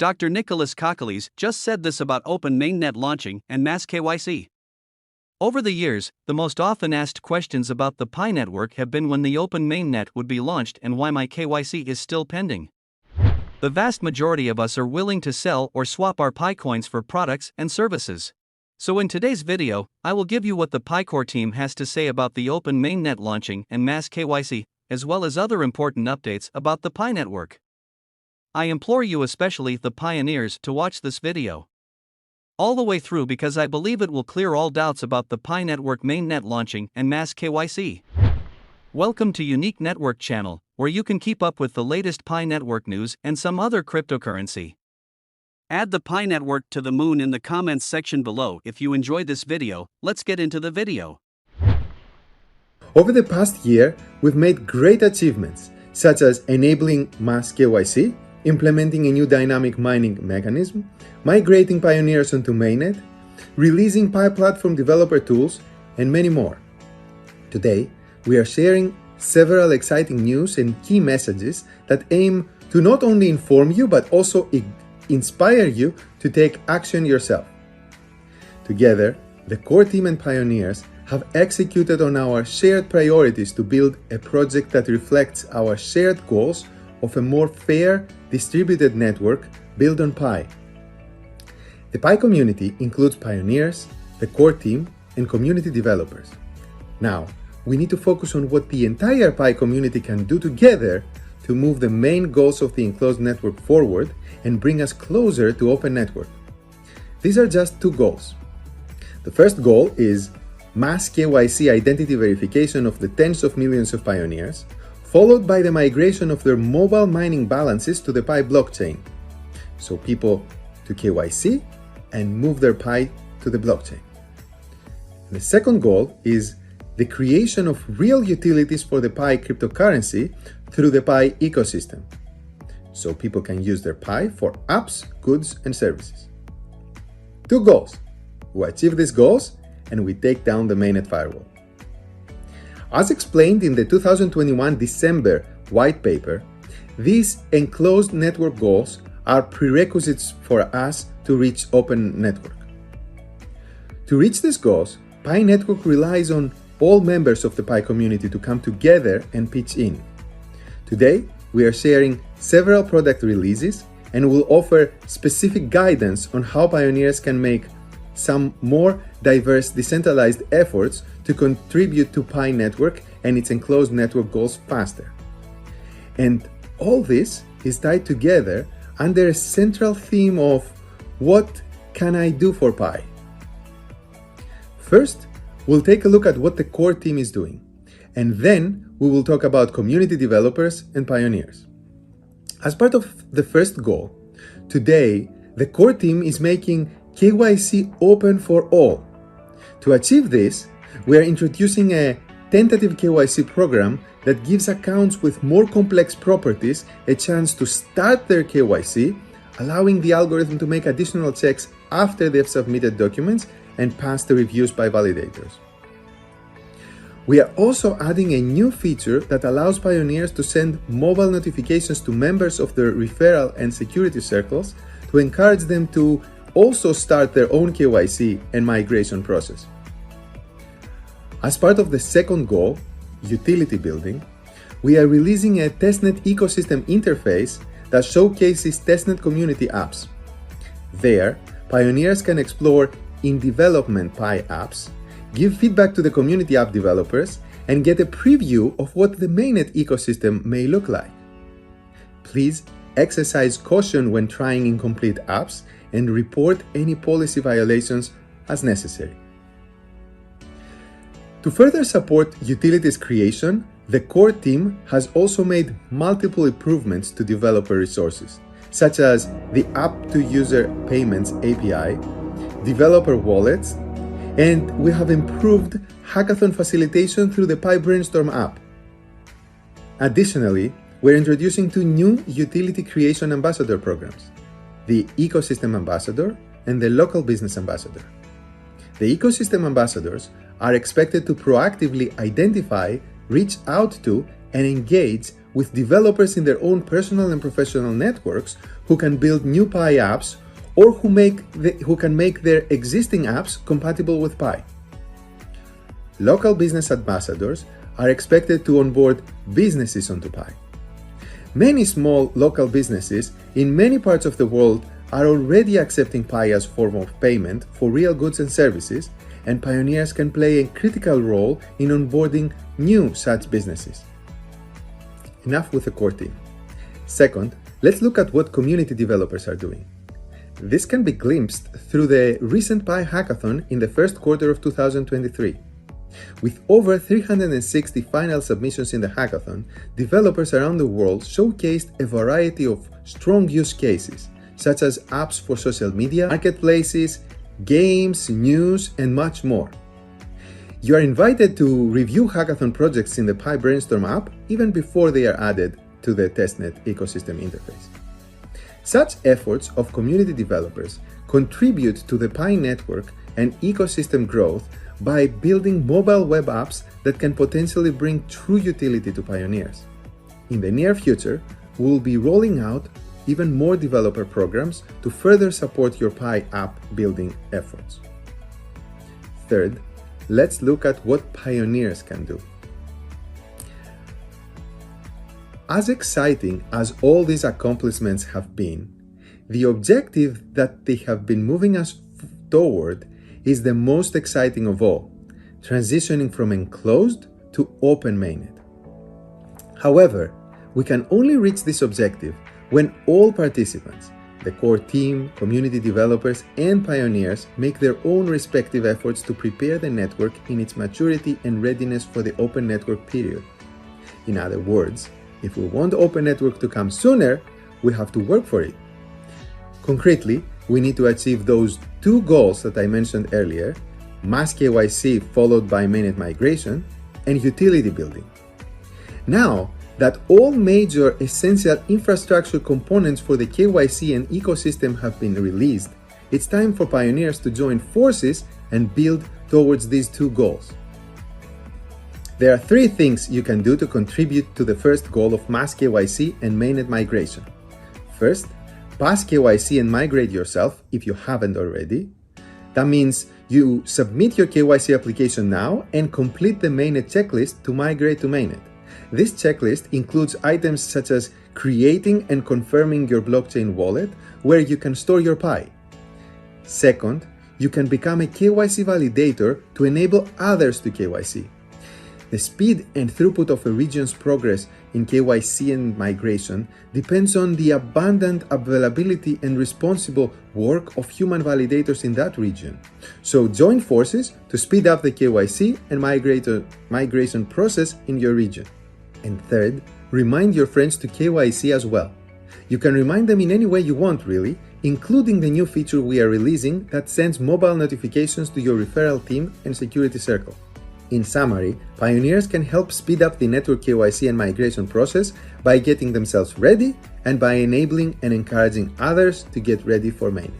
Dr. Nicholas Kokkalis just said this about Open Mainnet launching and mass KYC. Over the years, the most often asked questions about the Pi network have been when the Open Mainnet would be launched and why my KYC is still pending. The vast majority of us are willing to sell or swap our Pi coins for products and services. So in today's video, I will give you what the Pi Core team has to say about the Open Mainnet launching and mass KYC, as well as other important updates about the Pi network. I implore you, especially the pioneers, to watch this video all the way through because I believe it will clear all doubts about the Pi network mainnet launching and mass KYC. Welcome to Unique Network channel, where you can keep up with the latest Pi network news and some other cryptocurrency. Add the Pi network to the moon in the comments section below if you enjoyed this video. Let's get into the video. Over the past year, we've made great achievements, such as enabling mass KYC, implementing a new dynamic mining mechanism, migrating pioneers onto Mainnet, releasing Pi platform developer tools, and many more. Today, we are sharing several exciting news and key messages that aim to not only inform you but also inspire you to take action yourself. Together, the core team and pioneers have executed on our shared priorities to build a project that reflects our shared goals of a more fair, distributed network built on Pi. The Pi community includes pioneers, the core team, and community developers. Now, we need to focus on what the entire Pi community can do together to move the main goals of the enclosed network forward and bring us closer to open network. These are just two goals. The first goal is mass KYC identity verification of the tens of millions of pioneers, followed by the migration of their mobile mining balances to the Pi blockchain. So people to KYC and move their Pi to the blockchain. And the second goal is the creation of real utilities for the Pi cryptocurrency through the Pi ecosystem. So people can use their Pi for apps, goods, and services. Two goals. We achieve these goals and we take down the mainnet firewall. As explained in the 2021 December white paper, these enclosed network goals are prerequisites for us to reach open network. To reach these goals, Pi network relies on all members of the Pi community to come together and pitch in. Today, we are sharing several product releases and will offer specific guidance on how pioneers can make some more diverse decentralized efforts to contribute to Pi network and its enclosed network goals faster. And all this is tied together under a central theme of what can I do for Pi? First, we'll take a look at what the core team is doing, and then we will talk about community developers and pioneers. As part of the first goal, today the core team is making KYC open for all. To achieve this, we are introducing a tentative KYC program that gives accounts with more complex properties a chance to start their KYC, allowing the algorithm to make additional checks after they've submitted documents and pass the reviews by validators. We are also adding a new feature that allows pioneers to send mobile notifications to members of their referral and security circles to encourage them to also start their own KYC and migration process. As part of the second goal, utility building, we are releasing a testnet ecosystem interface that showcases testnet community apps. There, pioneers can explore in-development Pi apps, give feedback to the community app developers, and get a preview of what the mainnet ecosystem may look like. Please exercise caution when trying incomplete apps and report any policy violations as necessary. To further support utilities creation, the core team has also made multiple improvements to developer resources, such as the app-to-user payments API, developer wallets, and we have improved hackathon facilitation through the Pi Brainstorm app. Additionally, we're introducing two new utility creation ambassador programs, the Ecosystem Ambassador and the Local Business Ambassador. The Ecosystem Ambassadors are expected to proactively identify, reach out to, and engage with developers in their own personal and professional networks who can build new Pi apps or who can make their existing apps compatible with Pi. Local business ambassadors are expected to onboard businesses onto Pi. Many small local businesses in many parts of the world are already accepting Pi as a form of payment for real goods and services, and pioneers can play a critical role in onboarding new such businesses. Enough with the core team. Second, let's look at what community developers are doing. This can be glimpsed through the recent Pi hackathon in the first quarter of 2023. With over 360 final submissions in the hackathon, developers around the world showcased a variety of strong use cases, such as apps for social media, marketplaces, games, news, and much more. You are invited to review hackathon projects in the Pi Brainstorm app even before they are added to the testnet ecosystem interface. Such efforts of community developers contribute to the Pi network and ecosystem growth by building mobile web apps that can potentially bring true utility to pioneers. In the near future, we will be rolling out even more developer programs to further support your Pi app building efforts. Third, let's look at what pioneers can do. As exciting as all these accomplishments have been, the objective that they have been moving us toward is the most exciting of all, transitioning from enclosed to open mainnet. However, we can only reach this objective when all participants, the core team, community developers, and pioneers make their own respective efforts to prepare the network in its maturity and readiness for the open network period. In other words, if we want the open network to come sooner, we have to work for it. Concretely, we need to achieve those two goals that I mentioned earlier, mass KYC followed by mainnet migration, and utility building. Now that all major essential infrastructure components for the KYC and ecosystem have been released, it's time for pioneers to join forces and build towards these two goals. There are three things you can do to contribute to the first goal of mass KYC and mainnet migration. First, pass KYC and migrate yourself if you haven't already. That means you submit your KYC application now and complete the mainnet checklist to migrate to mainnet. This checklist includes items such as creating and confirming your blockchain wallet where you can store your Pi. Second, you can become a KYC validator to enable others to KYC. The speed and throughput of a region's progress in KYC and migration depends on the abundant availability and responsible work of human validators in that region. So join forces to speed up the KYC and migration process in your region. And third, remind your friends to KYC as well. You can remind them in any way you want, really, including the new feature we are releasing that sends mobile notifications to your referral team and security circle. In summary, pioneers can help speed up the network KYC and migration process by getting themselves ready and by enabling and encouraging others to get ready for mainnet.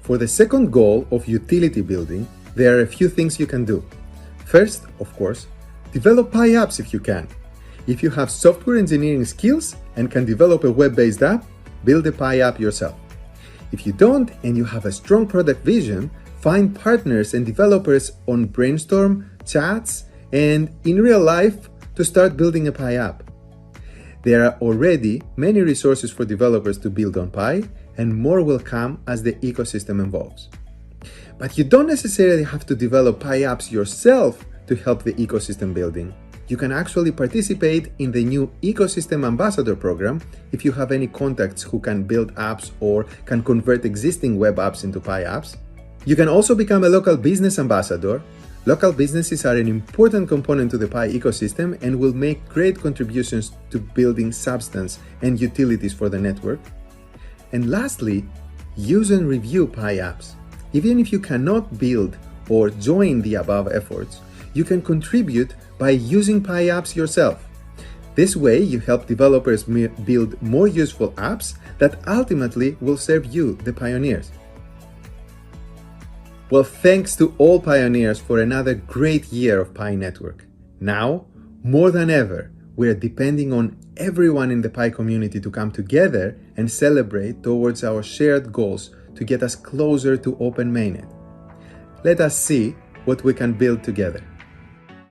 For the second goal of utility building, there are a few things you can do. First, of course, develop Pi apps if you can. If you have software engineering skills and can develop a web-based app, build a Pi app yourself. If you don't and you have a strong product vision, find partners and developers on Brainstorm, chats, and in real life to start building a Pi app. There are already many resources for developers to build on Pi, and more will come as the ecosystem evolves. But you don't necessarily have to develop Pi apps yourself to help the ecosystem building. You can actually participate in the new Ecosystem Ambassador program if you have any contacts who can build apps or can convert existing web apps into Pi apps. You can also become a local business ambassador. Local businesses are an important component to the Pi ecosystem and will make great contributions to building substance and utilities for the network. And lastly, use and review Pi apps. Even if you cannot build or join the above efforts, you can contribute by using Pi apps yourself. This way, you help developers build more useful apps that ultimately will serve you, the pioneers. Well, thanks to all pioneers for another great year of Pi Network. Now, more than ever, we are depending on everyone in the Pi community to come together and celebrate towards our shared goals to get us closer to open mainnet. Let us see what we can build together.